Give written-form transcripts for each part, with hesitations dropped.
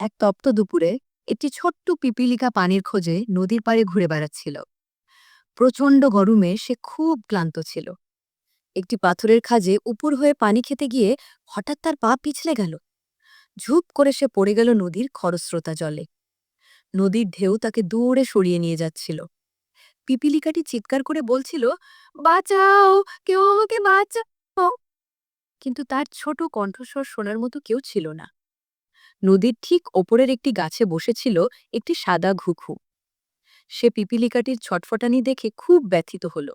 এক তপ্ত দুপুরে একটি ছোট্ট পিপিলিকা পানির খোঁজে নদীর পাড়ে ঘুরে বেড়াচ্ছিল। প্রচণ্ড গরমে সে খুব ক্লান্ত ছিল। একটি পাথরের খাঁজে উপর হয়ে পানি খেতে গিয়ে হঠাৎ তার পা পিছলে গেল। ঝুপ করে সে পড়ে গেল নদীর খরস্রোতা জলে। নদীর ঢেউ তাকে দৌড়ে সরিয়ে নিয়ে যাচ্ছিল। পিপিলিকাটি চিৎকার করে বলছিল, বাঁচাও, কেউ আমাকে বাঁচাও। কিন্তু তার ছোট কণ্ঠস্বর শোনার মতো কেউ ছিল না। নদীর ঠিক ওপরের একটি গাছে বসেছিল একটি সাদা ঘুঘু। সে পিপিলিকাটির ছটফটানি দেখে খুব ব্যথিত হল।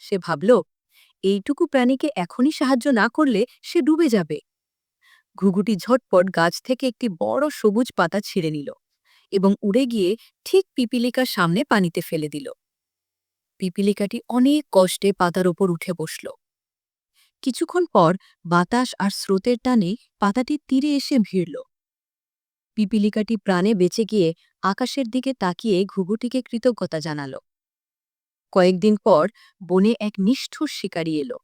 সে ভাবল, এইটুকু প্রাণীকে এখনই সাহায্য না করলে সে ডুবে যাবে। ঘুঘুটি ঝটপট গাছ থেকে একটি বড় সবুজ পাতা ছিঁড়ে নিল এবং উড়ে গিয়ে ঠিক পিপিলিকার সামনে পানিতে ফেলে দিল। পিপিলিকাটি অনেক কষ্টে পাতার ওপর উঠে বসল। কিছুক্ষণ পর বাতাস আর স্রোতের টানে পাতাটি তীরে এসে ভিড়ল। পিপিলিকাটি প্রাণে বেঁচে গিয়ে আকাশের দিকে তাকিয়ে ঘুঘুটিকে কৃতজ্ঞতা জানাল। কয়েকদিন পর বনে এক নিষ্ঠুর শিকারী এলো।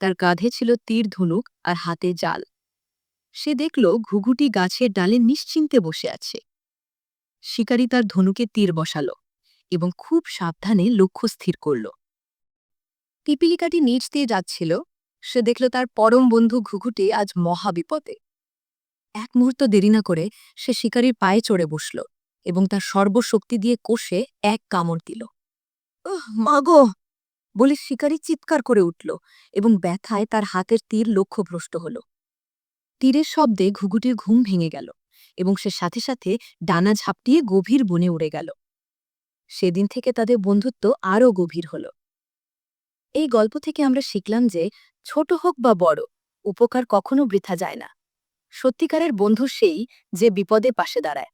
তার কাঁধে ছিল তীর ধনুক আর হাতে জাল। সে দেখল ঘুঘুটি গাছের ডালে নিশ্চিন্তে বসে আছে। শিকারী তার ধনুকে তীর বসাল এবং খুব সাবধানে লক্ষ্য স্থির করল। পিপিলিকাটি নিচ দিয়ে যাচ্ছিল। সে দেখল তার পরম বন্ধু ঘুঘুটি আজ মহাবিপদে। এক মুহূর্ত দেরি না করে সে শিকারীর পায়ে চড়ে বসল এবং তার সর্বশক্তি দিয়ে কষে এক কামড় দিল। মাগো বলে শিকারী চিৎকার করে উঠল এবং ব্যথায় তার হাতের তীর লক্ষ্যভ্রষ্ট হল। তীরের শব্দে ঘুঘুটির ঘুম ভেঙে গেল এবং সে সাথে সাথে ডানা ঝাপটিয়ে গভীর বনে উড়ে গেল। সেদিন থেকে তাদের বন্ধুত্ব আরও গভীর হল। এই গল্প থেকে আমরা শিখলাম যে ছোট হোক বা বড়, উপকার কখনো বৃথা যায় না। সত্যিকারের বন্ধু সেই যে বিপদে পাশে দাঁড়ায়।